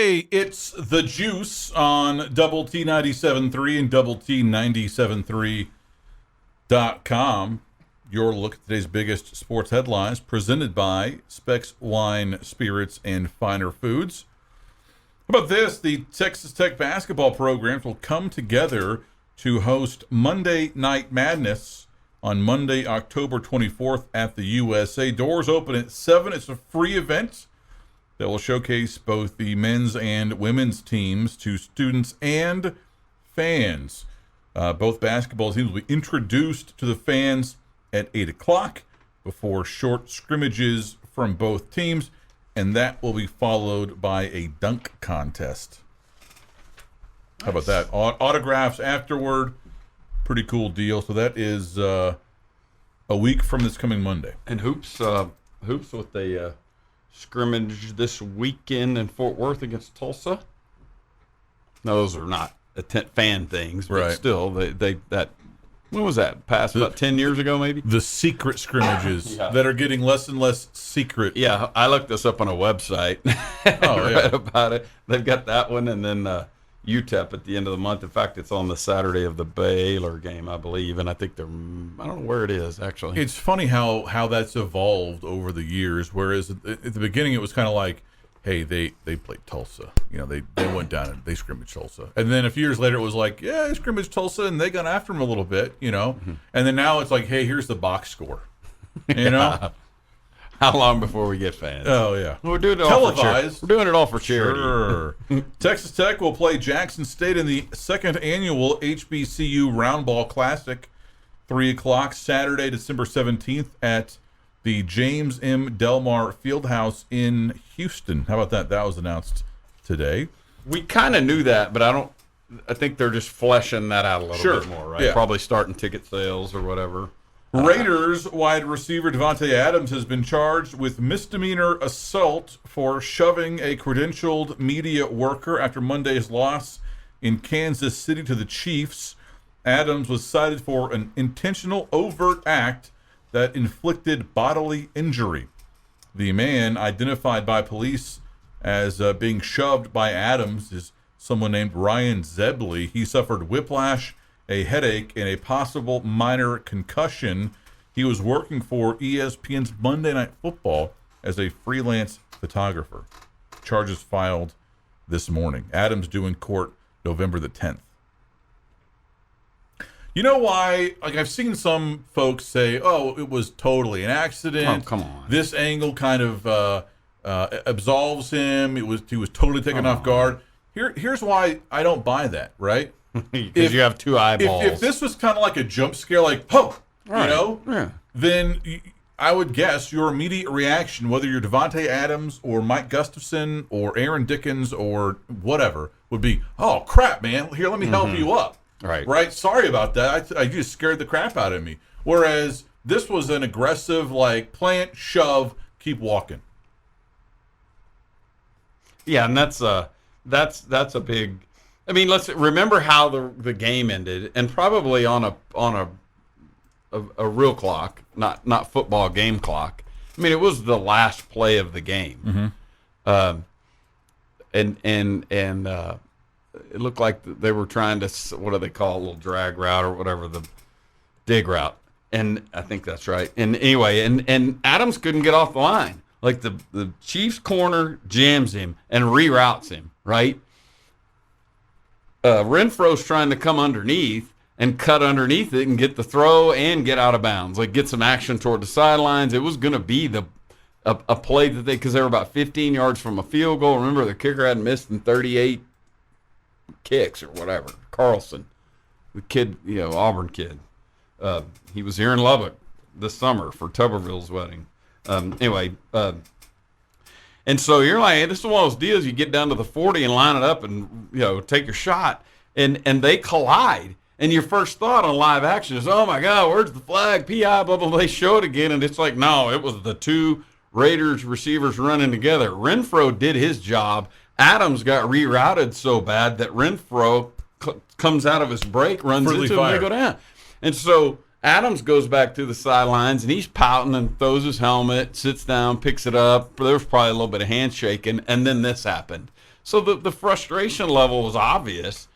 Hey, it's The Juice on Double T 97.3 and Double T 97.3.com. Your look at today's biggest sports headlines, presented by Specs Wine, Spirits, and Finer Foods. How about this? The Texas Tech basketball programs will come together to host Monday Night Madness on Monday, October 24th at the USA. Doors open at 7. It's a free event that will showcase both the men's and women's teams to students and fans. Both basketball teams will be introduced to the fans at 8 o'clock before short scrimmages from both teams, and that will be followed by a dunk contest. Nice. How about that? Autographs afterward. Pretty cool deal. So that is a week from this coming Monday. And hoops with the scrimmage this weekend in Fort Worth against Tulsa. No, those are not fan things, but right. Still, they when was that? Passed about 10 years ago, maybe? The secret scrimmages that are getting less and less secret. Yeah, I looked this up on a website. Read about it. They've got that one, and then UTEP at the end of the month. In fact, it's on the Saturday of the Baylor game, I believe, and I think I don't know where it is, actually. It's funny how that's evolved over the years, whereas at the beginning it was kind of like, hey, they played Tulsa. You know, they went down and they scrimmaged Tulsa. And then a few years later it was like, yeah, they scrimmaged Tulsa and they got after them a little bit, you know. Mm-hmm. And then now it's like, hey, here's the box score. You know? How long before we get fans? Oh, yeah. We're doing it televised. We're doing it all for charity. Sure. Texas Tech will play Jackson State in the second annual HBCU Roundball Classic, 3 o'clock Saturday, December 17th at the James M. Delmar Fieldhouse in Houston. How about that? That was announced today. We kind of knew that, but I think they're just fleshing that out a little bit more, right? Yeah. Probably starting ticket sales or whatever. Raiders wide receiver Davanta Adams has been charged with misdemeanor assault for shoving a credentialed media worker after Monday's loss in Kansas City to the Chiefs. Adams was cited for an intentional overt act that inflicted bodily injury. The man, identified by police as being shoved by Adams, is someone named Ryan Zebley. He suffered whiplash, a headache, and a possible minor concussion. He was working for ESPN's Monday Night Football as a freelance photographer. Charges filed this morning. Adams due in court November the 10th. You know why? Like, I've seen some folks say, "Oh, it was totally an accident." Oh, come on. This angle kind of absolves him. He was totally taken off guard. Here's why I don't buy that. Right? Because you have two eyeballs. If this was kind of like a jump scare, like right. You know, then I would guess your immediate reaction, whether you're Davanta Adams or Mike Gustafson or Aaron Dickens or whatever, would be, "Oh crap, man! Here, let me help you up." Right. Sorry about that. I just scared the crap out of me. Whereas this was an aggressive, like, plant, shove, keep walking. Yeah, and that's a big. I mean, let's remember how the game ended, and probably on a real clock, not football game clock. I mean, it was the last play of the game, and it looked like they were trying to, what do they call it, a little drag route or whatever, the dig route. And I think that's right. And anyway, and Adams couldn't get off the line. Like the Chiefs corner jams him and reroutes him, right? Renfro's trying to come underneath and cut underneath it and get the throw and get out of bounds, like get some action toward the sidelines. It was going to be a play that because they were about 15 yards from a field goal. Remember, the kicker hadn't missed in 38 kicks or whatever. Carlson, the kid, Auburn kid. He was here in Lubbock this summer for Tuberville's wedding. Anyway, and so you're like, hey, this is one of those deals. You get down to the 40 and line it up and, take your shot. And they collide. And your first thought on live action is, oh, my God, where's the flag? PI, blah, blah, blah. They show it again. And it's like, no, it was the two Raiders receivers running together. Renfro did his job. Adams got rerouted so bad that Renfro comes out of his break, runs into him, and they go down. And so Adams goes back to the sidelines, and he's pouting and throws his helmet, sits down, picks it up. There was probably a little bit of handshaking, and then this happened. So the frustration level was obvious,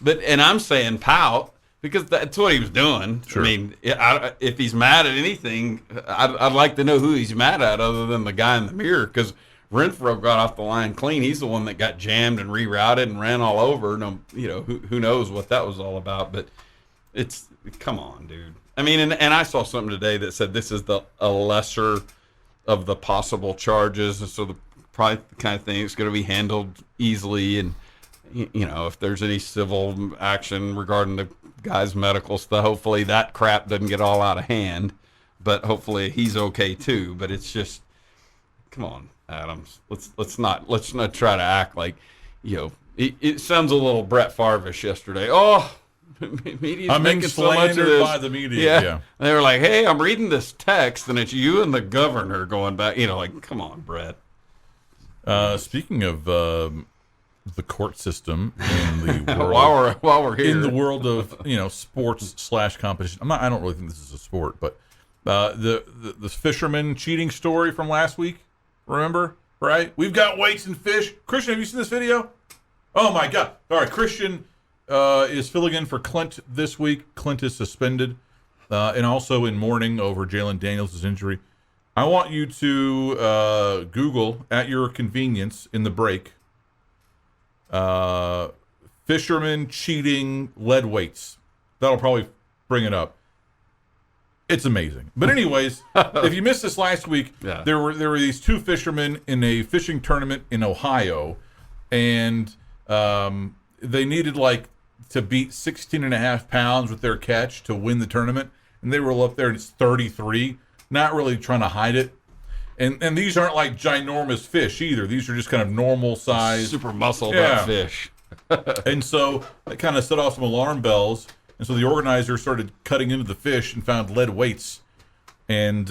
and I'm saying pout because that's what he was doing. Sure. I mean, if he's mad at anything, I'd like to know who he's mad at other than the guy in the mirror, because Renfro got off the line clean. He's the one that got jammed and rerouted and ran all over. No, who knows what that was all about, but come on, dude. I mean, and I saw something today that said this is a lesser of the possible charges, and so probably the kind of thing that's going to be handled easily. And if there's any civil action regarding the guy's medical stuff, hopefully that crap doesn't get all out of hand. But hopefully he's okay too. But it's just, come on, Adams. Let's not try to act like, it sounds a little Brett Favre-ish yesterday. Oh, media's I'm making being so much of slandered this. by the media. Yeah. They were like, hey, I'm reading this text, and it's you and the governor going back. Like, come on, Brett. Speaking of the court system in the world, while we're here, in the world of sports / competition, I don't really think this is a sport, but the fisherman cheating story from last week. Remember, right? We've got weights and fish. Christian, have you seen this video? Oh my God! All right, Christian is filling in for Clint this week. Clint is suspended, and also in mourning over Jalen Daniels' injury. I want you to Google at your convenience in the break. Fisherman cheating lead weights. That'll probably bring it up. It's amazing. But anyways, if you missed this last week, there were these two fishermen in a fishing tournament in Ohio, and they needed to beat 16.5 pounds with their catch to win the tournament, and they were up there and it's 33, not really trying to hide it. And these aren't like ginormous fish either. These are just kind of normal size, super muscled up fish. And so it kind of set off some alarm bells. And so the organizer started cutting into the fish and found lead weights. And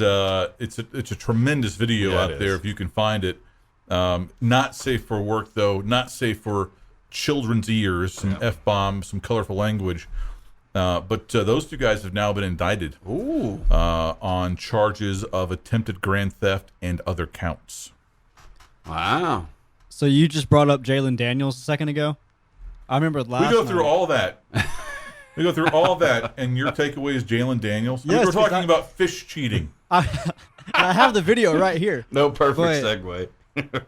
it's a tremendous video out there if you can find it. Not safe for work, though. Not safe for children's ears. Some F-bombs, some colorful language. But those two guys have now been indicted on charges of attempted grand theft and other counts. Wow. So you just brought up Jalen Daniels a second ago? I remember last We go through all that. We go through all that, and your takeaway is Jalen Daniels? Yes, we're talking about fish cheating. I have the video right here. No perfect segue.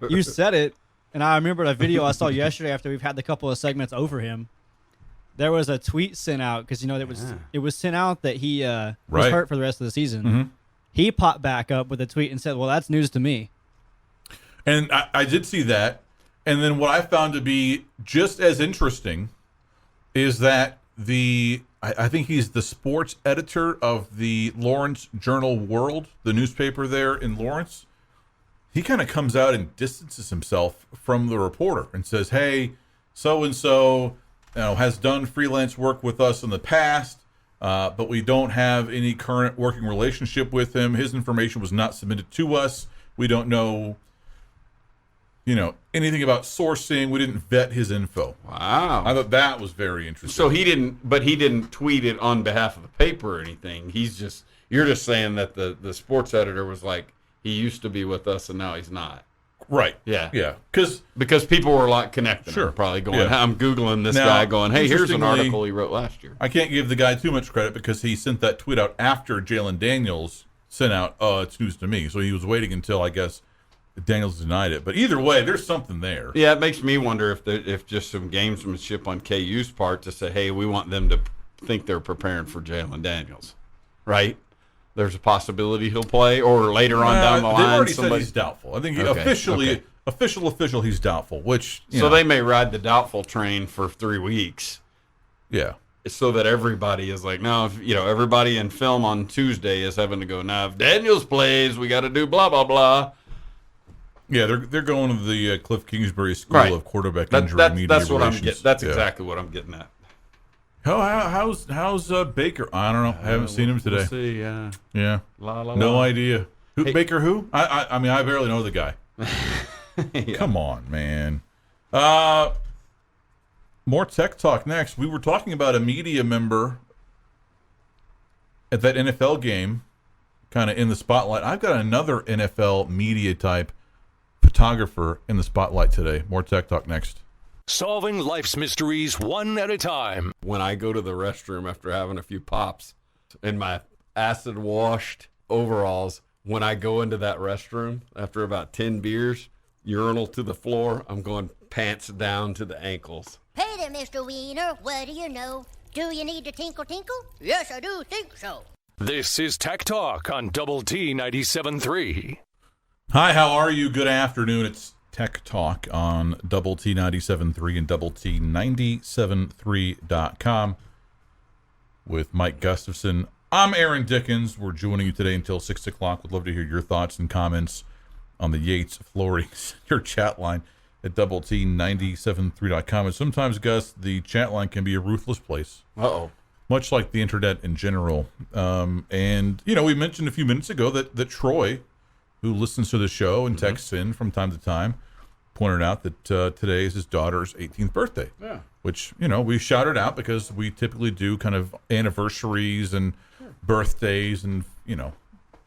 You said it, and I remember a video I saw yesterday after we've had the couple of segments over him. There was a tweet sent out because it was sent out that he was hurt for the rest of the season. Mm-hmm. He popped back up with a tweet and said, "Well, that's news to me." And I did see that. And then what I found to be just as interesting is that I think he's the sports editor of the Lawrence Journal-World, the newspaper there in Lawrence. He kind of comes out and distances himself from the reporter and says, "Hey, so-and-so has done freelance work with us in the past, but we don't have any current working relationship with him. His information was not submitted to us. We don't know, anything about sourcing. We didn't vet his info." Wow. I thought that was very interesting. So he didn't tweet it on behalf of the paper or anything. You're just saying that the sports editor was like, he used to be with us and now he's not. Right. Yeah. Yeah. Because people were connecting. Sure. Probably going, I'm Googling this guy going, hey, here's an article he wrote last year. I can't give the guy too much credit because he sent that tweet out after Jalen Daniels sent out, it's news to me. So he was waiting until, I guess, Daniels denied it. But either way, there's something there. Yeah, it makes me wonder if just some gamesmanship on KU's part to say, hey, we want them to think they're preparing for Jalen Daniels. Right? There's a possibility he'll play, or later on down the line. They've already said he's doubtful. I think official, he's doubtful. Which they may ride the doubtful train for 3 weeks. Yeah, so that everybody is like, no, everybody in film on Tuesday is having to go. Now, if Daniels plays, we got to do blah blah blah. Yeah, they're going to the Cliff Kingsbury School of Quarterback Injury Media That's what Relations. I'm getting. That's exactly what I'm getting at. How's Baker? I don't know. I haven't seen him today. We'll see, yeah. Yeah. No idea. Hey. Baker who? I mean, I barely know the guy. Yeah. Come on, man. More tech talk next. We were talking about a media member at that NFL game, kind of in the spotlight. I've got another NFL media type photographer in the spotlight today. More Tech Talk next. Solving life's mysteries one at a time. When I go to the restroom after having a few pops in my acid-washed overalls, when I go into that restroom after about 10 beers, urinal to the floor, I'm going pants down to the ankles. Hey there, Mr. Wiener. What do you know? Do you need to tinkle? Yes, I do think so. This is Tech Talk on Double T 97.3. Hi, how are you? Good afternoon. It's Tech Talk on Double T 97.3 and Double T 97.3.com with Mike Gustafson. I'm Aaron Dickens. We're joining you today until 6 o'clock. We'd love to hear your thoughts and comments on the Yates Flooring your chat line at Double T 97.3.com. And sometimes, Gus, the chat line can be a ruthless place. Uh-oh. Much like the internet in general. And, you know, we mentioned a few minutes ago that Troy, who listens to the show and texts in from time to time, pointed out that today is his daughter's 18th birthday. Yeah. Which, you know, we shouted out because we typically do kind of anniversaries and birthdays and, you know,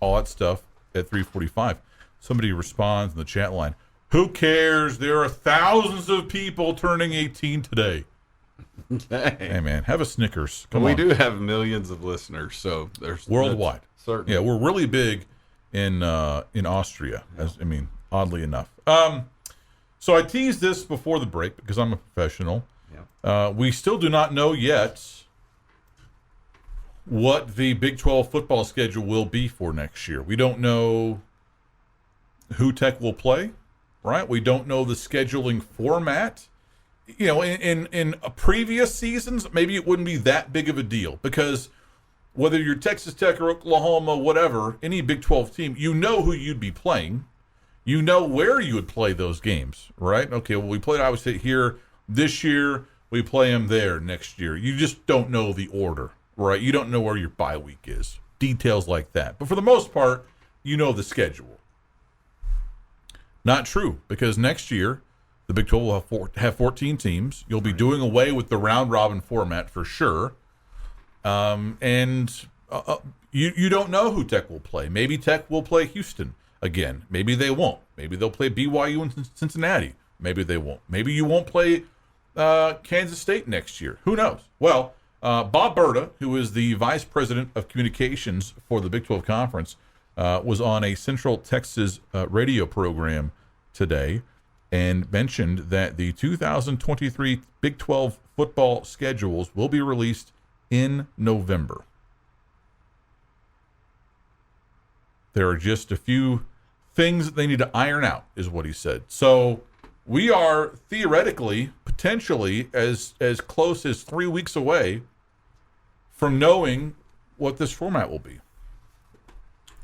all that stuff at 3:45. Somebody responds in the chat line, who cares? There are thousands of people turning 18 today. Hey, man, have a Snickers. Come on. We do have millions of listeners, so there's worldwide. Certainly. Yeah, we're really big in Austria. Yeah. Oddly enough. So I teased this before the break because I'm a professional. Yeah. We still do not know yet what the Big 12 football schedule will be for next year. We don't know who Tech will play, right? We don't know the scheduling format. You know, in previous seasons, maybe it wouldn't be that big of a deal because whether you're Texas Tech or Oklahoma, whatever, any Big 12 team, you know who you'd be playing. You know where you would play those games, right? Okay, well, we played Iowa State here this year. We play them there next year. You just don't know the order, right? You don't know where your bye week is. Details like that. But for the most part, you know the schedule. Not true, because next year, the Big 12 will have 14 teams. You'll be doing away with the round-robin format for sure. And you don't know who Tech will play. Maybe Tech will play Houston again. Maybe they won't. Maybe they'll play BYU and Cincinnati. Maybe they won't. Maybe you won't play Kansas State next year. Who knows? Well, Bob Berta, who is the Vice President of Communications for the Big 12 Conference, was on a Central Texas radio program today and mentioned that the 2023 Big 12 football schedules will be released in November. There are just a few things that they need to iron out, is what he said. So we are theoretically, potentially, as close as 3 weeks away from knowing what this format will be,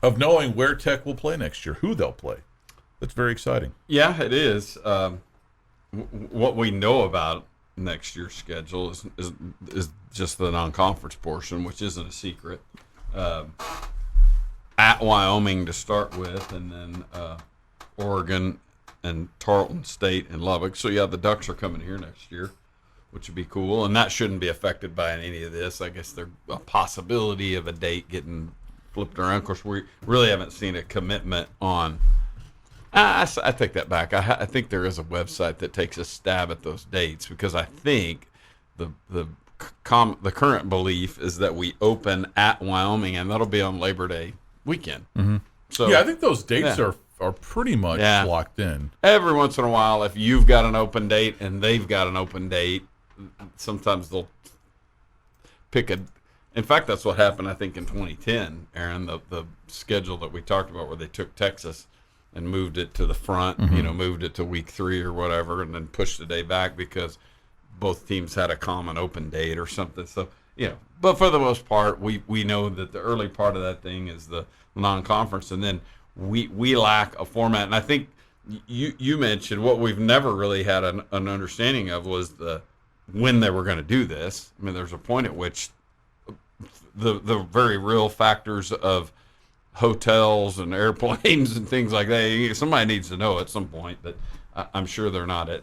of knowing where Tech will play next year, who they'll play. That's very exciting. Yeah, it is. What we know about next year's schedule is just the non-conference portion, which isn't a secret. At Wyoming to start with, and then Oregon and Tarleton State and Lubbock. So, yeah, the Ducks are coming here next year, which would be cool. And that shouldn't be affected by any of this. I guess there's a possibility of a date getting flipped around. Of course, we really haven't seen a commitment on I take that back. I think there is a website that takes a stab at those dates because I think the current belief is that we open at Wyoming and that'll be on Labor Day weekend. Mm-hmm. So yeah, I think those dates are pretty much locked in. Every once in a while, if you've got an open date and they've got an open date, sometimes they'll pick a. In fact, that's what happened, I think, in 2010, Aaron, the schedule that we talked about where they took Texas and moved it to the front, moved it to week 3 or whatever, and then pushed the day back because both teams had a common open date or something. So, but for the most part, we know that the early part of that thing is the non-conference, and then we lack a format. And I think you mentioned what we've never really had an understanding of was when they were going to do this. I mean, there's a point at which the very real factors of hotels and airplanes and things like that. Somebody needs to know at some point, but I'm sure they're not at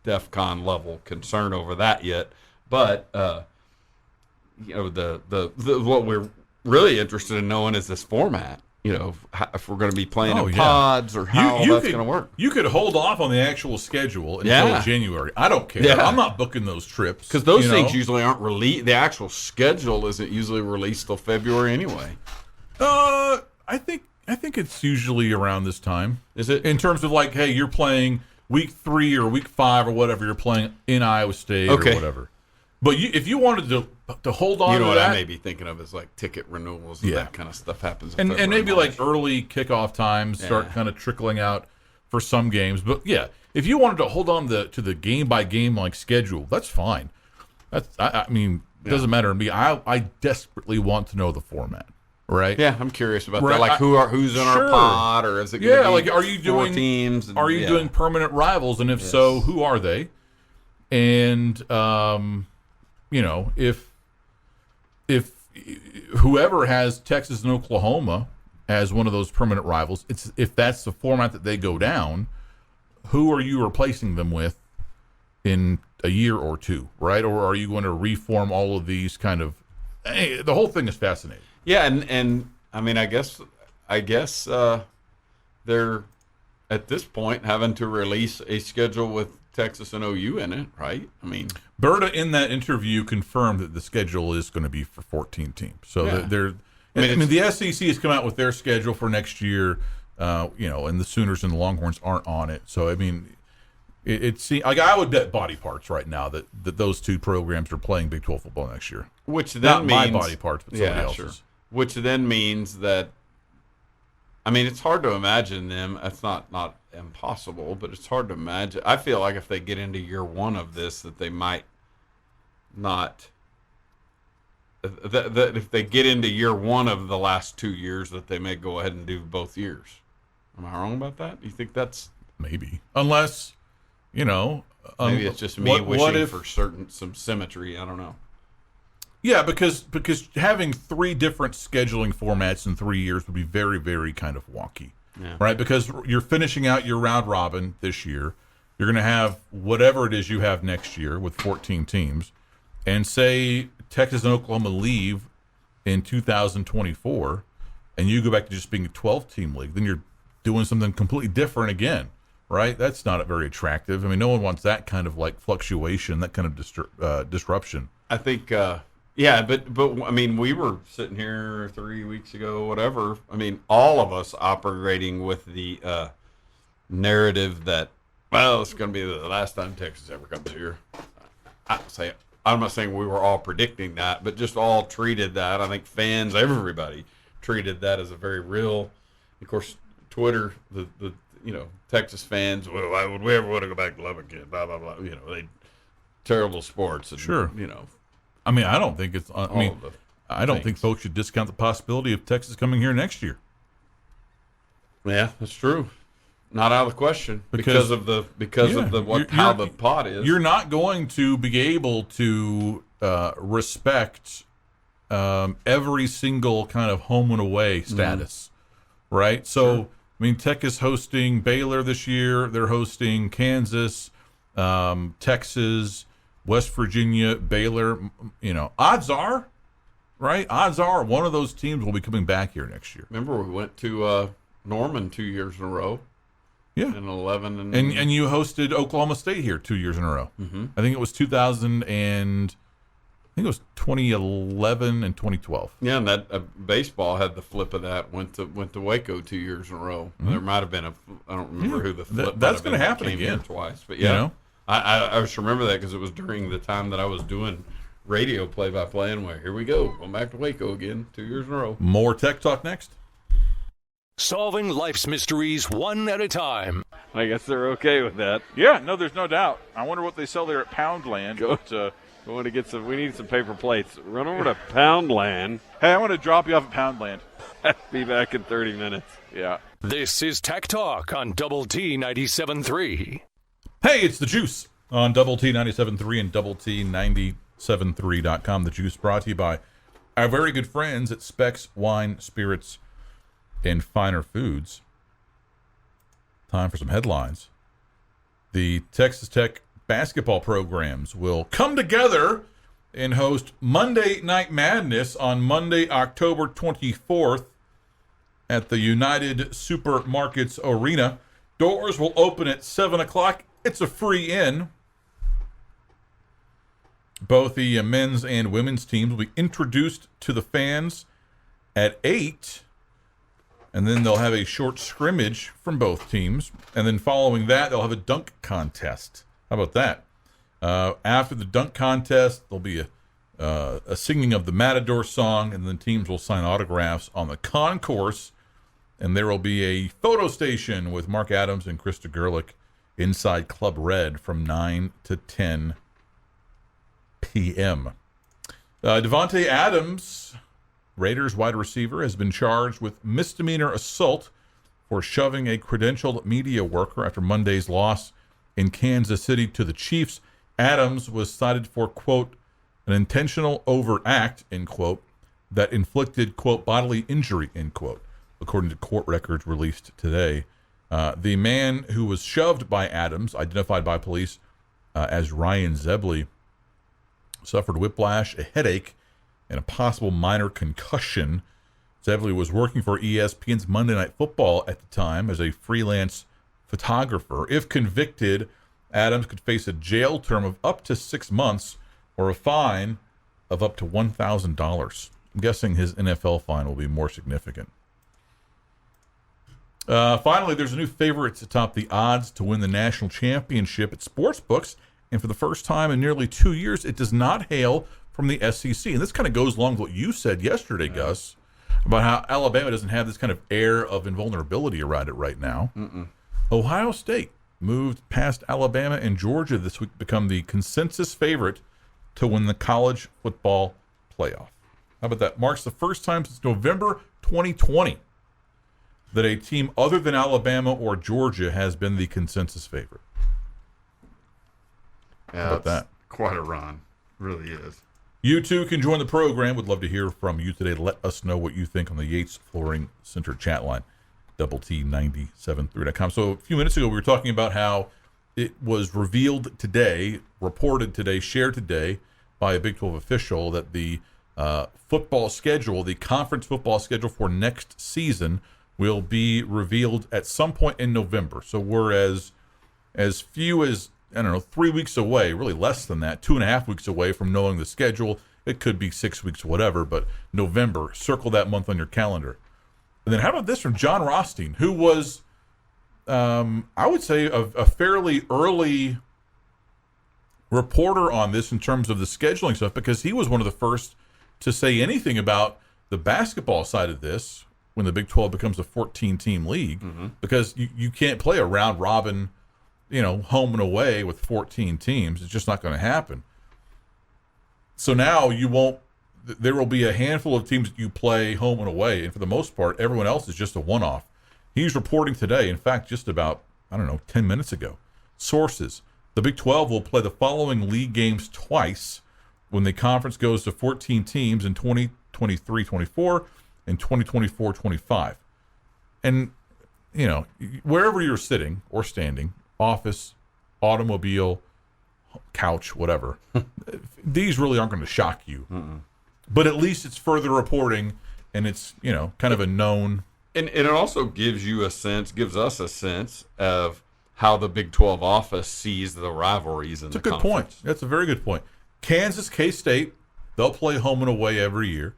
DEFCON level concern over that yet. But the what we're really interested in knowing is this format. if we're going to be playing in pods or how that's going to work. You could hold off on the actual schedule until January. I don't care. Yeah. I'm not booking those trips. Because those things usually aren't released. The actual schedule isn't usually released till February anyway. I think it's usually around this time. Is it? In terms of like, hey, you're playing week 3 or week 5 or whatever, you're playing in Iowa State or whatever. But if you wanted to hold on to that. What I may be thinking of is like ticket renewals and that kind of stuff happens. And maybe like early kickoff times start kind of trickling out for some games. But yeah, if you wanted to hold on to the game by game like schedule, that's fine. I mean, it doesn't matter to me. I desperately want to know the format. Right. Yeah, I'm curious about that. Like who's in our pod, or is it going to be like are you doing teams? And, are you doing permanent rivals, and if so, who are they? And if whoever has Texas and Oklahoma as one of those permanent rivals, if that's the format that they go down, who are you replacing them with in a year or two, right? Or are you going to reform all of these kind of? Hey, the whole thing is fascinating. Yeah, and I mean, I guess they're at this point having to release a schedule with Texas and OU in it, right? I mean, Berta in that interview confirmed that the schedule is going to be for 14 teams. So they're. I mean, the SEC has come out with their schedule for next year, and the Sooners and the Longhorns aren't on it. So I mean, it seems like I would bet body parts right now that those two programs are playing Big 12 football next year. Which then not means, my body parts, but somebody else's. Sure. Which then means that, I mean, it's hard to imagine them. It's not impossible, but it's hard to imagine. I feel like if they get into year one of this, that they might not. That if they get into year one of the last 2 years, that they may go ahead and do both years. Am I wrong about that? Do you think that's maybe? Unless, maybe it's just me wishing for some symmetry. I don't know. Yeah, because having 3 different scheduling formats in 3 years would be very, very kind of wonky, right? Because you're finishing out your round robin this year. You're going to have whatever it is you have next year with 14 teams. And say Texas and Oklahoma leave in 2024, and you go back to just being a 12-team league, then you're doing something completely different again, right? That's not very attractive. I mean, no one wants that kind of like fluctuation, that kind of disruption. I think... Yeah, but I mean, we were sitting here 3 weeks ago, whatever. I mean, all of us operating with the narrative that, well, it's going to be the last time Texas ever comes here. I'm not saying we were all predicting that, but just all treated that. I think fans, everybody treated that as a very real. Of course, Twitter, the Texas fans. Well, why would we ever want to go back to Lubbock again? Blah blah blah. Terrible sports. And, sure. I mean, I don't think it's. I don't think folks should discount the possibility of Texas coming here next year. Yeah, that's true. Not out of the question because of how the pot is. You're not going to be able to respect every single kind of home and away status, right? So, sure. I mean, Tech is hosting Baylor this year. They're hosting Kansas, Texas, West Virginia, Baylor. Odds are, right? Odds are one of those teams will be coming back here next year. Remember, we went to Norman 2 years in a row. Yeah. In 11 and you hosted Oklahoma State here 2 years in a row. Mm-hmm. I think it was 2011 and 2012. Yeah, and that baseball had the flip of that. Went to Waco 2 years in a row. Mm-hmm. There might have been I don't remember who the flip. That's going to happen again twice. But yeah, I just remember that because it was during the time that I was doing radio play-by-play, and here we go, going back to Waco again 2 years in a row. More Tech Talk next. Solving life's mysteries one at a time. I guess they're okay with that. Yeah, no, there's no doubt. I wonder what they sell there at Poundland. We want to get we need some paper plates. Run over to Poundland. Hey, I want to drop you off at Poundland. Be back in 30 minutes. Yeah. This is Tech Talk on Double T 97.3. Hey, it's The Juice on Double T 97.3 and Double T 97.3.com. The Juice brought to you by our very good friends at Specs Wine, Spirits, and Finer Foods. Time for some headlines. The Texas Tech basketball programs will come together and host Monday Night Madness on Monday, October 24th at the United Supermarkets Arena. Doors will open at 7 o'clock. It's a free in. Both the men's and women's teams will be introduced to the fans at 8. And then they'll have a short scrimmage from both teams. And then following that, they'll have a dunk contest. How about that? After the dunk contest, there'll be a singing of the Matador song, and then teams will sign autographs on the concourse. And there will be a photo station with Mark Adams and Krista Gerlich inside Club Red from 9 to 10 p.m. Davanta Adams, Raiders wide receiver, has been charged with misdemeanor assault for shoving a credentialed media worker after Monday's loss in Kansas City to the Chiefs. Adams was cited for, quote, an intentional overt act, end quote, that inflicted, quote, bodily injury, end quote, according to court records released today. The man who was shoved by Adams, identified by police as Ryan Zebley, suffered whiplash, a headache, and a possible minor concussion. Zebley was working for ESPN's Monday Night Football at the time as a freelance photographer. If convicted, Adams could face a jail term of up to 6 months or a fine of up to $1,000. I'm guessing his NFL fine will be more significant. Finally, there's a new favorite to top the odds to win the national championship at sportsbooks. And for the first time in nearly 2 years, it does not hail from the SEC. And this kind of goes along with what you said yesterday, Gus, about how Alabama doesn't have this kind of air of invulnerability around it right now. Ohio State moved past Alabama and Georgia this week to become the consensus favorite to win the college football playoff. How about that? Marks the first time since November 2020 that a team other than Alabama or Georgia has been the consensus favorite. Yeah, How about that? Quite a run. Really is. You too can join the program. Would love to hear from you today. Let us know what you think on the Yates Flooring Center chat line, T973.com. So a few minutes ago, we were talking about how it was revealed today, reported today, shared today by a Big 12 official that the football schedule, the conference football schedule for next season, will be revealed at some point in November. So we're as few as, 3 weeks away, really less than that, 2.5 weeks away from knowing the schedule. It could be 6 weeks, whatever, but November, circle that month on your calendar. And then how about this from John Rothstein, who was, I would say, a fairly early reporter on this in terms of the scheduling stuff, because he was one of the first to say anything about the basketball side of this when the Big 12 becomes a 14-team league, because you can't play a round-robin, home and away with 14 teams. It's just not going to happen. So now there will be a handful of teams that you play home and away, and for the most part, everyone else is just a one-off. He's reporting today, in fact, just about, 10 minutes ago. Sources: the Big 12 will play the following league games twice when the conference goes to 14 teams in 2023-24 and 2024-25. And, wherever you're sitting or standing, office, automobile, couch, whatever, these really aren't going to shock you. But at least it's further reporting, and it's, kind of a known. And it also gives us a sense of how the Big 12 office sees the rivalries in the conference. That's a good point. That's a very good point. Kansas, K-State, they'll play home and away every year.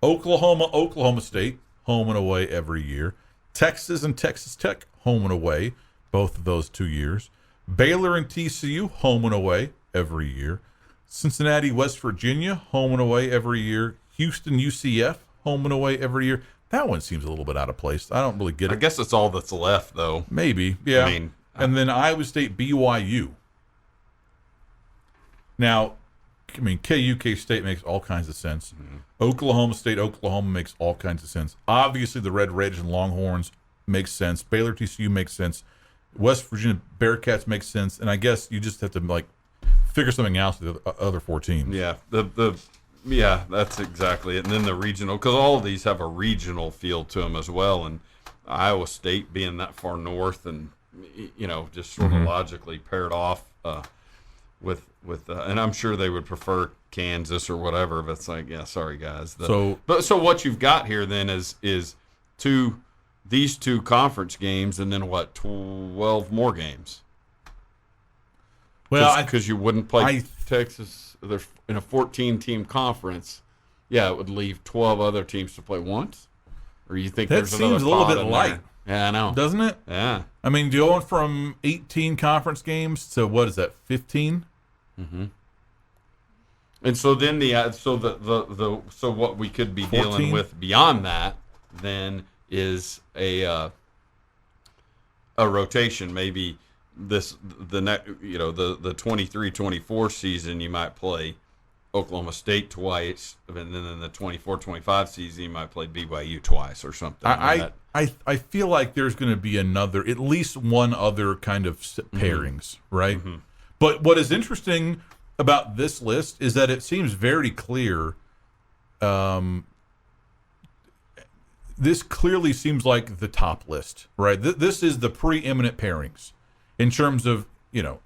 Oklahoma State, home and away every year. Texas and Texas Tech, home and away, both of those 2 years. Baylor and TCU, home and away every year. Cincinnati, West Virginia, home and away every year. Houston, UCF, home and away every year. That one seems a little bit out of place. I don't really get it. I guess that's all that's left, though. Maybe, yeah. And then Iowa State, BYU. Now, KU, K-State makes all kinds of sense. Oklahoma State, Oklahoma makes all kinds of sense. Obviously, the Red Raiders and Longhorns makes sense. Baylor, TCU makes sense. West Virginia Bearcats makes sense. And I guess you just have to, figure something out with the other 4 teams. Yeah, yeah, that's exactly it. And then the regional, because all of these have a regional feel to them as well. And Iowa State being that far north and, just sort of logically paired off with and I'm sure they would prefer Kansas or whatever, but it's sorry guys. So what you've got here then is two these 2 conference games and then 12 more games. Well, because you wouldn't play Texas in a 14-team conference. Yeah, it would leave 12 other teams to play once. Or you think that there's another seems a little pot bit in light? there? Yeah, I know. Doesn't it? Yeah. I mean, going from 18 conference games to what is that, 15? Mm-hmm. And so then so what we could be 14? dealing with beyond that then is a rotation. Maybe the 23-24 season you might play Oklahoma State twice, and then in the 24-25 season you might play BYU twice or something. I feel like there's going to be at least one other kind of pairings, right? Mm-hmm. But what is interesting about this list is that it seems very clear. This clearly seems like the top list, right? This is the preeminent pairings in terms of,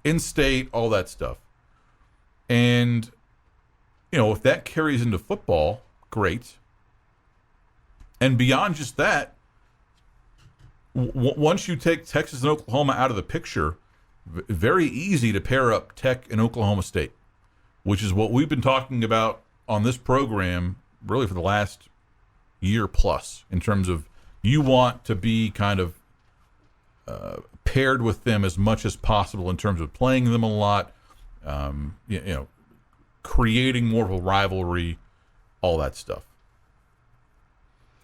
in-state, all that stuff. And, if that carries into football, great. And beyond just that, once you take Texas and Oklahoma out of the picture, very easy to pair up Tech and Oklahoma State, which is what we've been talking about on this program really for the last year plus, in terms of you want to be kind of paired with them as much as possible in terms of playing them a lot, creating more of a rivalry, all that stuff.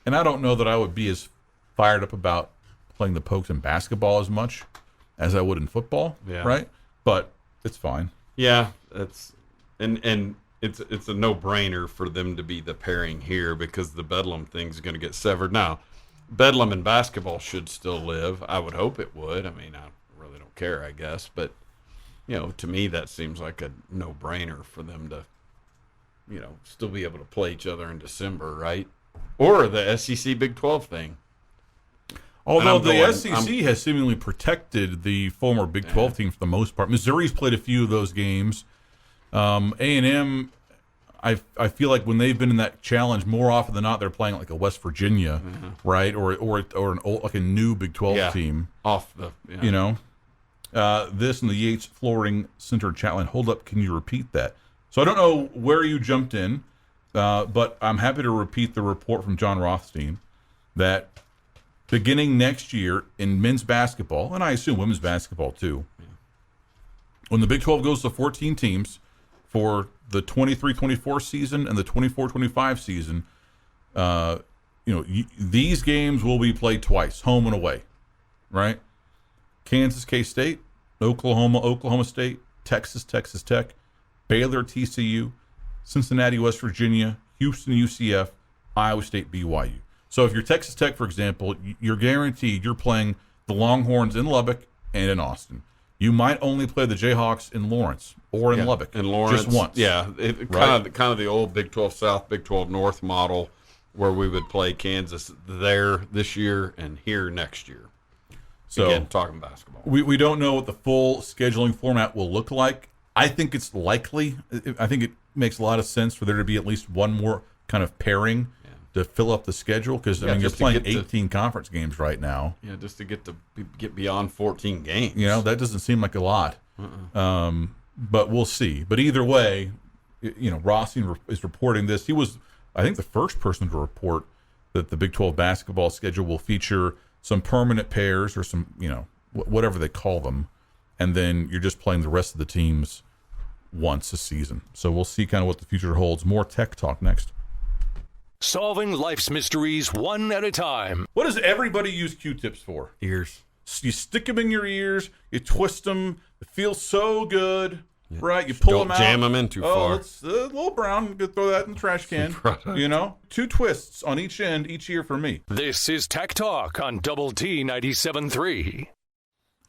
And I don't know that I would be as fired up about playing the Pokes in basketball as much as I would in football, right? But it's fine. Yeah, it's a no-brainer for them to be the pairing here because the Bedlam thing's going to get severed. Now, Bedlam and basketball should still live. I would hope it would. I mean, I really don't care, I guess. But, to me, that seems like a no-brainer for them to, still be able to play each other in December, right? Or the SEC Big 12 thing. Although the SEC has seemingly protected the former Big 12 team for the most part. Missouri's played a few of those games. A&M, I feel like when they've been in that challenge, more often than not, they're playing like a West Virginia, right, or an old, like a new Big 12 team. Off the, this and the Yates Flooring Center chat line. Hold up, can you repeat that? So I don't know where you jumped in, but I'm happy to repeat the report from John Rothstein that beginning next year in men's basketball, and I assume women's basketball too, when the Big 12 goes to 14 teams for the 23-24 season and the 24-25 season, these games will be played twice, home and away, right? Kansas, K-State, Oklahoma State, Texas Tech, Baylor, TCU, Cincinnati, West Virginia, Houston, UCF, Iowa State, BYU. So if you're Texas Tech, for example, you're guaranteed you're playing the Longhorns in Lubbock and in Austin. You might only play the Jayhawks in Lawrence or in Lubbock, in Lawrence, just once. Yeah, kind of the old Big 12 South, Big 12 North model, where we would play Kansas there this year and here next year. So again, talking basketball, we don't know what the full scheduling format will look like. I think it's likely. I think it makes a lot of sense for there to be at least one more kind of pairing to fill up the schedule, because you're playing 18 conference games right now. Yeah, just to get beyond 14 games. That doesn't seem like a lot. But we'll see. But either way, Rothstein is reporting this. He was, I think, the first person to report that the Big 12 basketball schedule will feature some permanent pairs or some, whatever they call them, and then you're just playing the rest of the teams once a season. So we'll see kind of what the future holds. More tech talk next. Solving life's mysteries one at a time. What does everybody use Q-tips for? Ears. You stick them in your ears, you twist them, it feels so good, right? You pull them out. Don't jam them in too far. It's a little brown. You could throw that in the trash can. 2 twists on each end each ear for me. This is Tech Talk on Double T 97.3.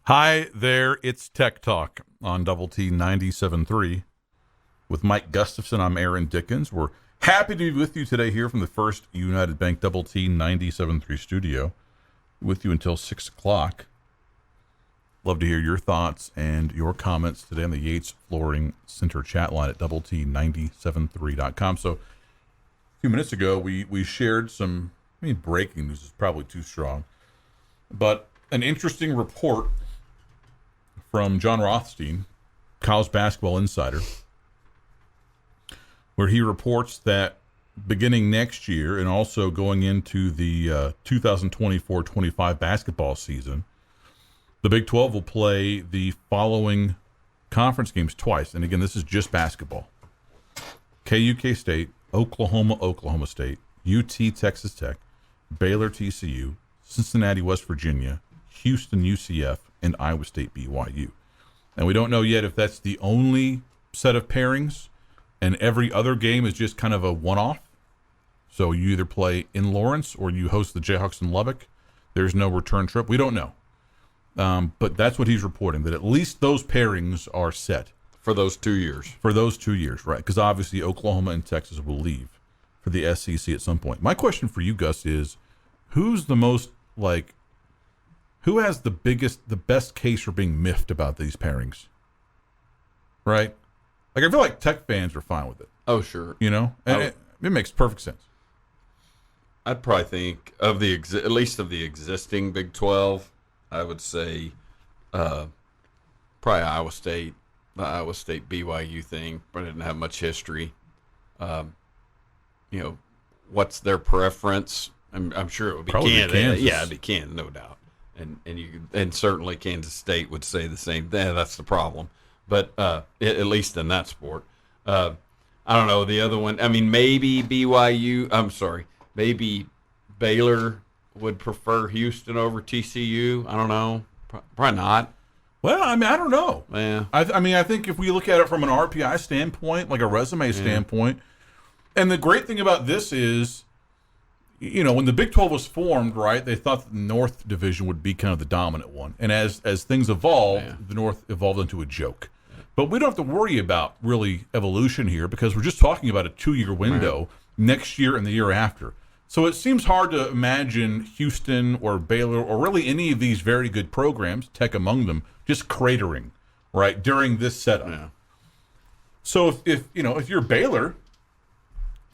Hi there, it's Tech Talk on Double T 97.3 with Mike Gustafson. I'm Aaron Dickens. We're happy to be with you today here from the First United Bank Double T 97.3 studio, with you until 6 o'clock. Love to hear your thoughts and your comments today on the Yates Flooring Center chat line at double T973.com. So a few minutes ago, we shared some, breaking news is probably too strong. But an interesting report from John Rothstein, college basketball insider, where he reports that beginning next year and also going into the 2024-25 basketball season, the Big 12 will play the following conference games twice. And again, this is just basketball. KU K-State, Oklahoma State, UT Texas Tech, Baylor TCU, Cincinnati West Virginia, Houston UCF, and Iowa State BYU. And we don't know yet if that's the only set of pairings and every other game is just kind of a one-off. So you either play in Lawrence or you host the Jayhawks in Lubbock. There's no return trip. We don't know. But that's what he's reporting, that at least those pairings are set. For those 2 years. For those 2 years, right. Because obviously Oklahoma and Texas will leave for the SEC at some point. My question for you, Gus, is who's the most, who has the best case for being miffed about these pairings? Right? I feel like Tech fans are fine with it. Oh, sure. And it makes perfect sense. I'd probably think of at least of the existing Big 12, I would say probably Iowa State, the Iowa State BYU thing, but I didn't have much history. What's their preference? I'm sure it would be Kansas. Yeah, it'd be Kansas, no doubt. And certainly Kansas State would say the same thing. That's the problem. But at least in that sport. I don't know, the other one. I mean, maybe maybe Baylor would prefer Houston over TCU. I don't know. Probably not. Well, I don't know. Yeah. I think if we look at it from an RPI standpoint, like a resume standpoint, and the great thing about this is, when the Big 12 was formed, right, they thought that the North Division would be kind of the dominant one. And as things evolved, the North evolved into a joke. But we don't have to worry about really evolution here because we're just talking about a 2-year window next year and the year after. So it seems hard to imagine Houston or Baylor or really any of these very good programs, Tech among them, just cratering, right, during this setup. Yeah. So if you're Baylor,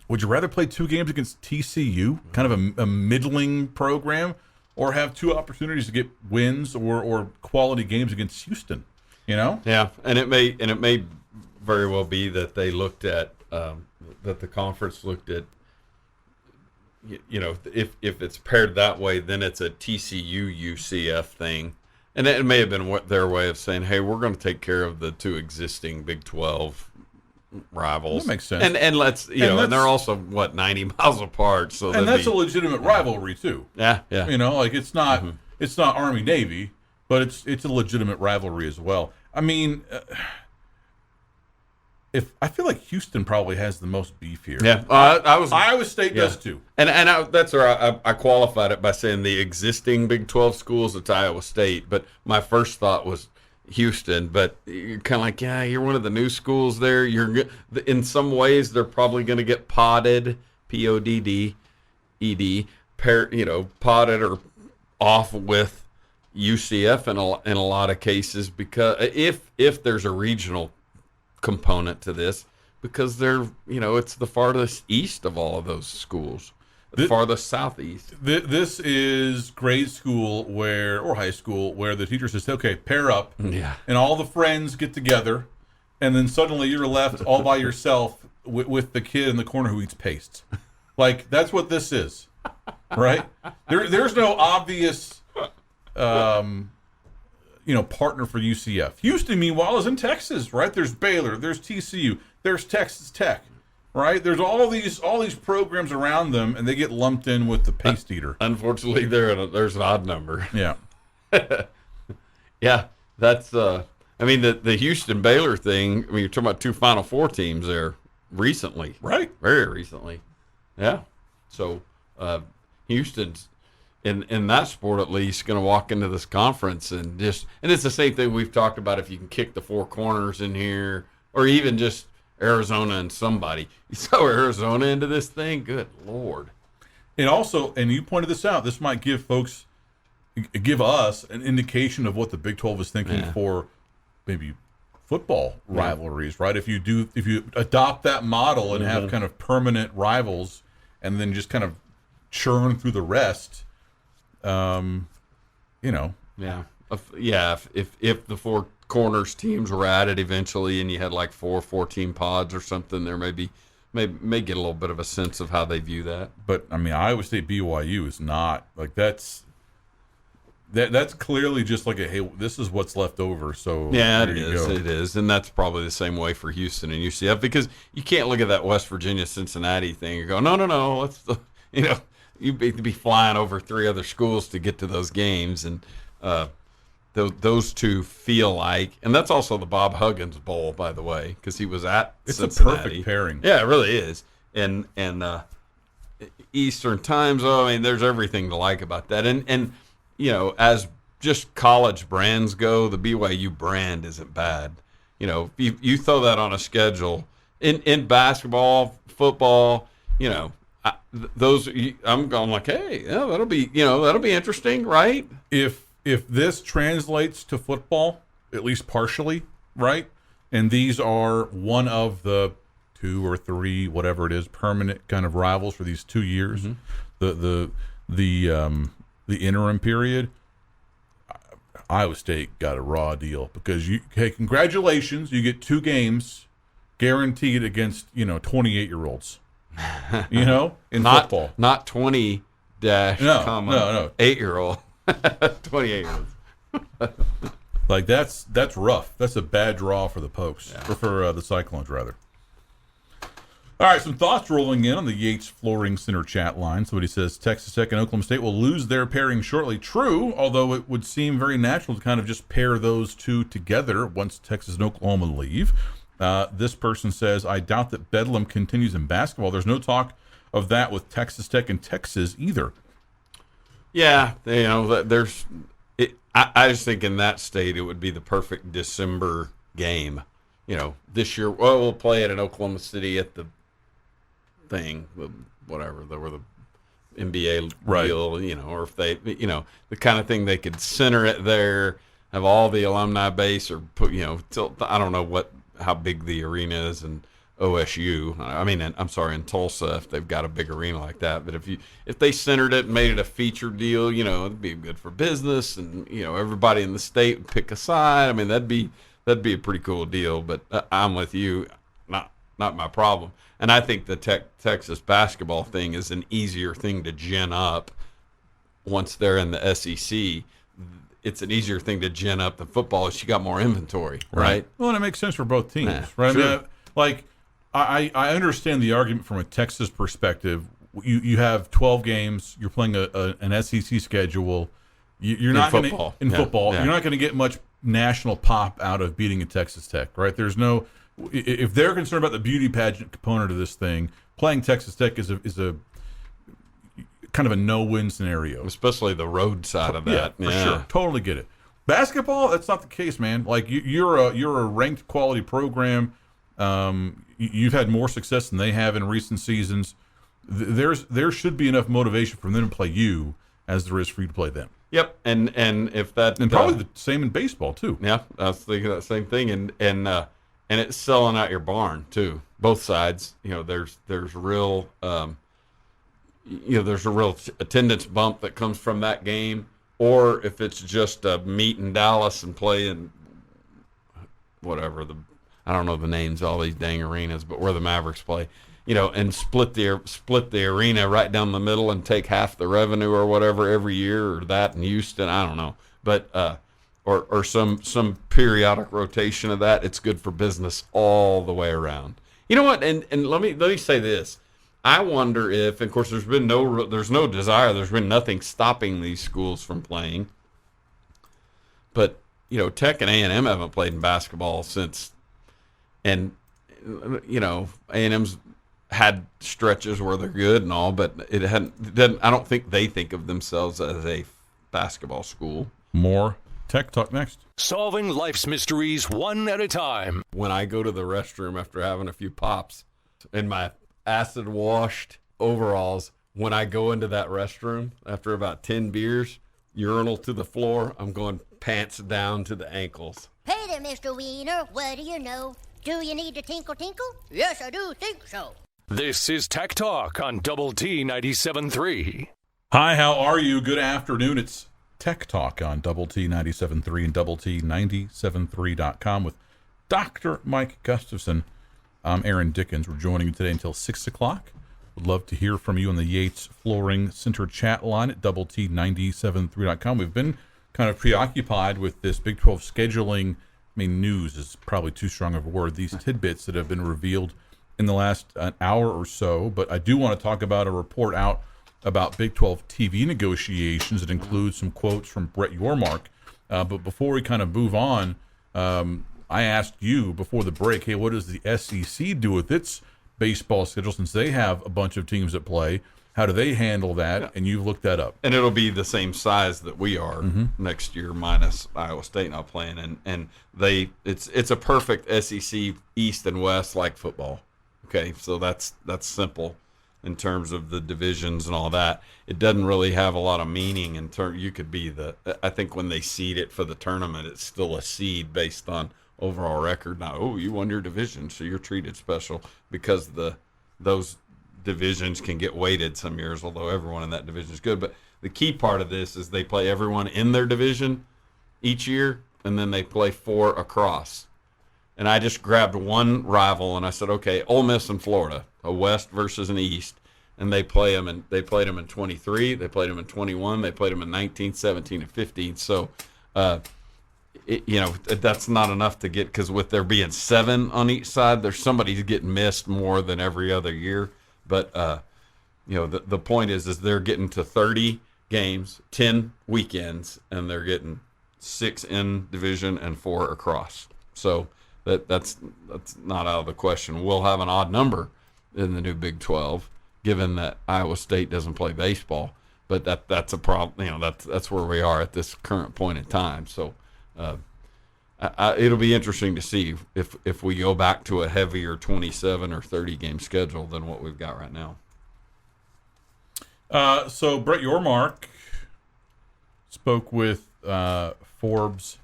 would you rather play 2 games against TCU, kind of a middling program, or have 2 opportunities to get wins or quality games against Houston? Yeah, and it may very well be that they looked at that the conference looked at. If it's paired that way, then it's a TCU UCF thing, and it may have been their way of saying, "Hey, we're going to take care of the 2 existing Big 12 rivals." That makes sense. And let's and they're also 90 miles apart, so that's a legitimate rivalry too. Yeah. It's not it's not Army Navy, but it's a legitimate rivalry as well. If I feel like Houston probably has the most beef here. Yeah, Iowa State does too. And that's where I qualified it by saying the existing Big 12 schools. It's Iowa State, but my first thought was Houston. But you're kind of like, you're one of the new schools there. You're in some ways they're probably going to get podded, PODDED, podded or off with UCF in a lot of cases because if there's a regional component to this, because they're it's the farthest east of all of those schools, the farthest southeast. This is grade school or high school where the teacher says, okay, pair up, and all the friends get together, and then suddenly you're left all by yourself with the kid in the corner who eats paste. That's what this is, right? There's no obvious partner for UCF. Houston, meanwhile, is in Texas, right? There's Baylor, there's TCU, there's Texas Tech, right? There's all these programs around them, and they get lumped in with the paste eater. Unfortunately, there's an odd number. Yeah. Yeah, that's the Houston Baylor thing. You're talking about 2 Final Four teams there recently, right? Very recently. Yeah. So Houston's in that sport at least going to walk into this conference and it's the same thing we've talked about. If you can kick the 4 corners in here, or even just Arizona and somebody, you throw Arizona into this thing. Good Lord. And also, and you pointed this out, this might give us an indication of what the Big 12 is thinking for maybe football rivalries, right? If you adopt that model and have kind of permanent rivals and then just kind of churn through the rest, Yeah. If the Four Corners teams were at it eventually and you had like 4-team pods or something, there may get a little bit of a sense of how they view that. But I mean, Iowa State BYU is not like that's clearly just like hey, this is what's left over. So yeah, it is, and that's probably the same way for Houston and UCF, because you can't look at that West Virginia Cincinnati thing and go, no, let's you'd be flying over 3 other schools to get to those games, and those two feel like, and that's also the Bob Huggins Bowl, by the way, because he was at Cincinnati. A perfect pairing. Yeah, it really is, and Eastern time zone. I mean, there's everything to like about that, and as just college brands go, the BYU brand isn't bad. You throw that on a schedule in basketball, football, those I'm going like, hey, yeah, that'll be interesting, right? If this translates to football, at least partially, right? And these are one of the 2 or 3, whatever it is, permanent kind of rivals for these 2 years. Mm-hmm. The interim period, Iowa State got a raw deal because congratulations, you get 2 games guaranteed against 28-year-olds. In football, not 20 dash, no 8-year-old, 28-year-olds. Like that's rough. That's a bad draw for the Pokes, or for the Cyclones rather. All right, some thoughts rolling in on the Yates Flooring Center chat line. Somebody says Texas Tech and Oklahoma State will lose their pairing shortly. True, although it would seem very natural to kind of just pair those two together once Texas and Oklahoma leave. This person says, I doubt that Bedlam continues in basketball. There's no talk of that with Texas Tech and Texas either. Yeah, there's. I just think in that state it would be the perfect December game. This year, we'll play it in Oklahoma City at the thing, whatever, there were the NBA deal, or if they, the kind of thing they could center it there, have all the alumni base, or put, I don't know how big the arena is in OSU. In Tulsa, if they've got a big arena like that. But if they centered it and made it a feature deal, it'd be good for business, and everybody in the state would pick a side. I mean, that'd be a pretty cool deal. But I'm with you, not my problem. And I think the Texas basketball thing is an easier thing to gin up once they're in the SEC. It's an easier thing to gin up than football. You got more inventory, right? Well, and it makes sense for both teams, right? Sure. I understand the argument from a Texas perspective. You have 12 games. You're playing an SEC schedule. You're not going to in football. You're not going to get much national pop out of beating a Texas Tech, right? There's no. If they're concerned about the beauty pageant component of this thing, playing Texas Tech is a kind of a no-win scenario, especially the road side of that. Yeah, for sure, totally get it. Basketball, that's not the case, man. Like you're a ranked quality program. You've had more success than they have in recent seasons. There should be enough motivation for them to play you as there is for you to play them. Yep, and if that, and probably the same in baseball too. Yeah, I was thinking that same thing, and it's selling out your barn too. Both sides, there's real, there's a real attendance bump that comes from that game, or if it's just a meet in Dallas and play in whatever I don't know the names of all these dang arenas, but where the Mavericks play, and split the arena right down the middle and take half the revenue or whatever every year, or that in Houston, I don't know, but or some periodic rotation of that. It's good for business all the way around. You know what? And let me say this. I wonder if, of course, there's no desire, there's been nothing stopping these schools from playing. But Tech and A&M haven't played in basketball since, and A&M's had stretches where they're good and all, but it doesn't. I don't think they think of themselves as a basketball school. More Tech Talk next. Solving life's mysteries one at a time. When I go to the restroom after having a few pops in my acid washed overalls, when I go into that restroom after about 10 beers, urinal to the floor, I'm going pants down to the ankles. Hey there, Mr. Wiener. What do you know? Do you need to tinkle tinkle? Yes, I do think so. This is Tech Talk on Double T 97.3. Hi, how are you? Good afternoon. It's Tech Talk on Double T 97.3 and Double T 97.3.com with Dr. Mike Gustafson. I'm Aaron Dickens. We're joining you today until 6 o'clock. Would love to hear from you on the Yates Flooring Center chat line at Double T 97.3.com. We've been kind of preoccupied with this Big 12 scheduling. I mean, news is probably too strong of a word. These tidbits that have been revealed in the last an hour or so. But I do want to talk about a report out about Big 12 TV negotiations. It includes some quotes from Brett Yormark. But before we kind of move on, I asked you before the break, hey, what does the SEC do with its baseball schedule since they have a bunch of teams at play? How do they handle that? Yeah. And you've looked that up. And it'll be the same size that we are next year, minus Iowa State not playing. And it's a perfect SEC East and West like football. Okay, so that's simple in terms of the divisions and all that. It doesn't really have a lot of meaning in terms. You could be I think when they seed it for the tournament, it's still a seed based on overall record. Now, you won your division, so you're treated special because those divisions can get weighted some years, although everyone in that division is good. But the key part of this is they play everyone in their division each year, and then they play 4 across. And I just grabbed one rival, and I said, okay, Ole Miss and Florida, a West versus an East, and they played them in 23, they played them in 21, they played them in 19, 17, and 15. So, that's not enough to get, because with there being 7 on each side, there's somebody's getting missed more than every other year. But, the point is they're getting to 30 games, 10 weekends, and they're getting 6 in division and 4 across. So that's not out of the question. We'll have an odd number in the new Big 12, given that Iowa State doesn't play baseball. But that's a problem. That's where we are at this current point in time. So it'll be interesting to see if we go back to a heavier 27 or 30 game schedule than what we've got right now. So Brett Yormark spoke with Forbes.com.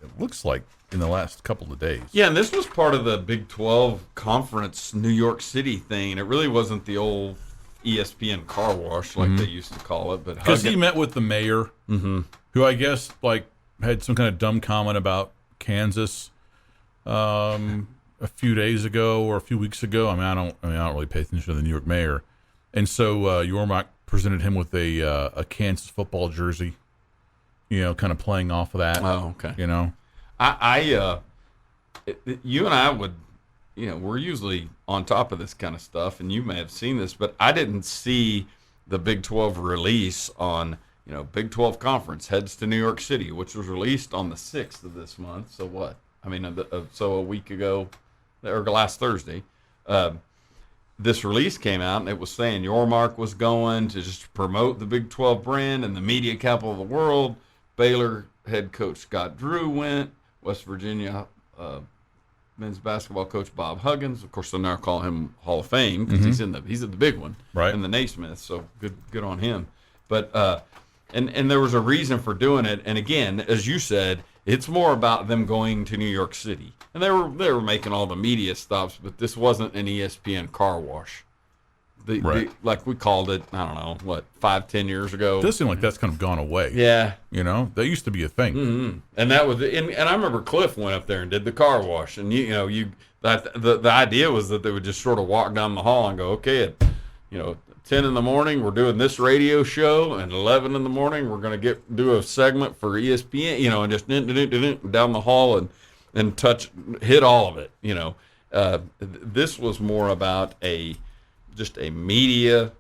It looks like in the last couple of days. Yeah, and this was part of the Big 12 conference New York City thing. It really wasn't the old ESPN car wash like they used to call it, but because he met with the mayor, who I guess had some kind of dumb comment about Kansas a few days ago or a few weeks ago. I don't really pay attention to the New York mayor, and so Yormark presented him with a Kansas football jersey, kind of playing off of that. Oh, okay. You and I would. We're usually on top of this kind of stuff, and you may have seen this, but I didn't see the Big 12 release on, Big 12 Conference heads to New York City, which was released on the 6th of this month. So what? So a week ago, or last Thursday, this release came out, and it was saying Yormark was going to just promote the Big 12 brand and the media capital of the world. Baylor head coach Scott Drew went. West Virginia men's basketball coach Bob Huggins, of course, they'll now call him Hall of Fame because he's in the big one, right? In the Naismith, so good on him. But and there was a reason for doing it. And again, as you said, it's more about them going to New York City, and they were making all the media stops, but this wasn't an ESPN car wash. Like we called it, I don't know, 5-10 years ago. It does seem like that's kind of gone away. Yeah. That used to be a thing. Mm-hmm. And that was, and I remember Cliff went up there and did the car wash. And, the idea was that they would just sort of walk down the hall and go, okay, at, 10 in the morning, we're doing this radio show. And 11 in the morning, we're going to do a segment for ESPN, and just down the hall and hit all of it, This was more about just a media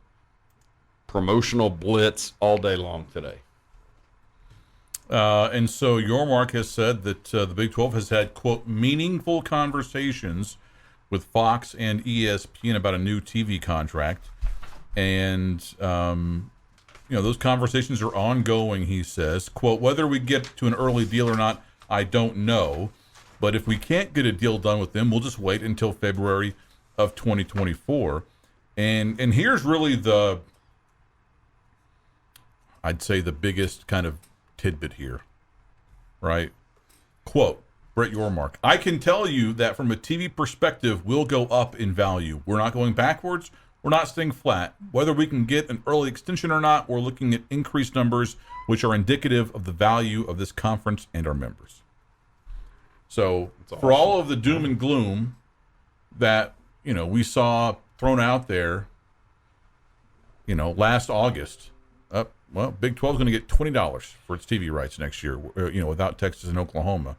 promotional blitz all day long today. And so Yormark has said that the Big 12 has had, quote, meaningful conversations with Fox and ESPN about a new TV contract. And, those conversations are ongoing, he says. Quote, whether we get to an early deal or not, I don't know. But if we can't get a deal done with them, we'll just wait until February of 2024. And here's really I'd say the biggest kind of tidbit here, right? Quote, Brett Yormark, I can tell you that from a TV perspective, we'll go up in value. We're not going backwards. we're not staying flat. Whether we can get an early extension or not, we're looking at increased numbers, which are indicative of the value of this conference and our members. So for all of the doom and gloom that, we saw thrown out there, last August, Big 12 is going to get $20 for its TV rights next year, without Texas and Oklahoma.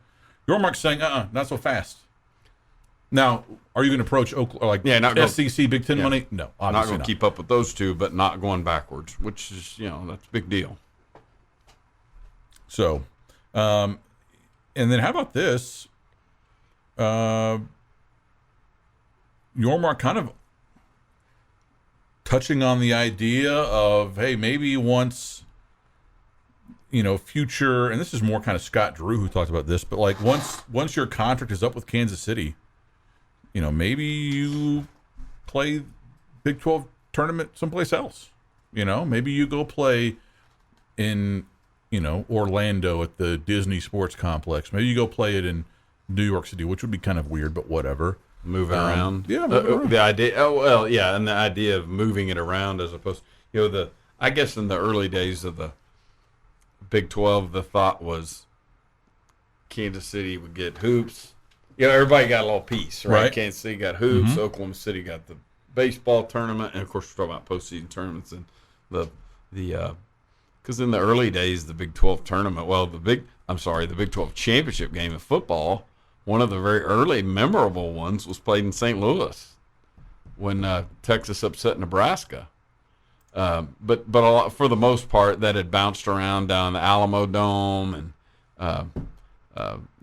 Yormark's saying, not so fast. Now, are you going to approach SEC Big Ten money? No, obviously not going to keep up with those two, but not going backwards, which is, that's a big deal. So, and then how about this? Yormark kind of touching on the idea of, hey, maybe once, future, and this is more kind of Scott Drew who talked about this, but like once your contract is up with Kansas City, maybe you play Big 12 tournament someplace else. Maybe you go play in, Orlando at the Disney Sports Complex. Maybe you go play it in New York City, which would be kind of weird, but whatever. Moving around. Yeah, moving around. The idea, and the idea of moving it around as opposed, I guess in the early days of the Big 12, the thought was Kansas City would get hoops. Everybody got a little piece, right? Kansas City got hoops. Mm-hmm. Oklahoma City got the baseball tournament, and of course we're talking about postseason tournaments and the because in the early days the Big 12 tournament, the Big 12 championship game of football, one of the very early memorable ones was played in St. Louis when Texas upset Nebraska. But a lot, for the most part, that had bounced around down the Alamo Dome, and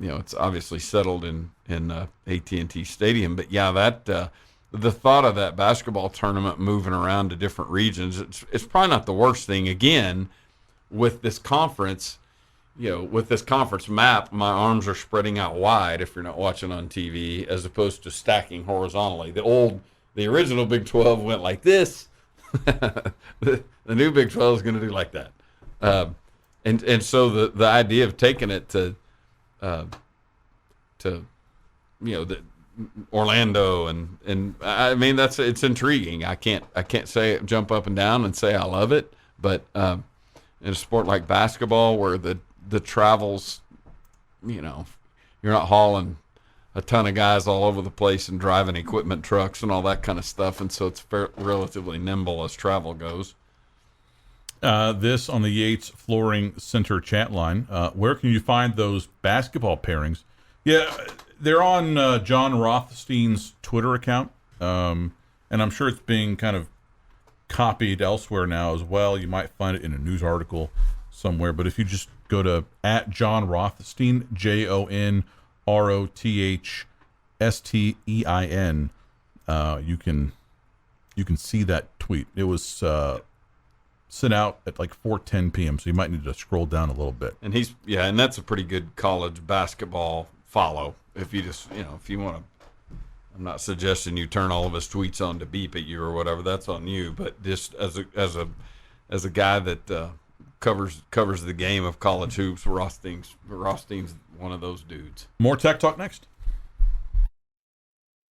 it's obviously settled in AT&T Stadium. But the thought of that basketball tournament moving around to different regions, it's probably not the worst thing. Again, with this conference, with this conference map, my arms are spreading out wide if you're not watching on TV, as opposed to stacking horizontally. The original Big 12 went like this. The new Big 12 is going to do like that. And so the idea of taking it to the Orlando and I mean it's intriguing. I can't say jump up and down and say I love it, but in a sport like basketball where the travels, you're not hauling a ton of guys all over the place and driving equipment trucks and all that kind of stuff, and so it's relatively nimble as travel goes. This on the Yates Flooring Center chat line. Where can you find those basketball pairings? Yeah, they're on John Rothstein's Twitter account, and I'm sure it's being kind of copied elsewhere now as well. You might find it in a news article somewhere, but if you just go to @John Rothstein, JON ROTHSTEIN, you can see that tweet. It was sent out at like 4:10 p.m. so you might need to scroll down a little bit. And and that's a pretty good college basketball follow. If you just if you want to, I'm not suggesting you turn all of his tweets on to beep at you or whatever. That's on you. But just as a guy that covers the game of college hoops, Rothstein's one of those dudes. More Tech Talk next.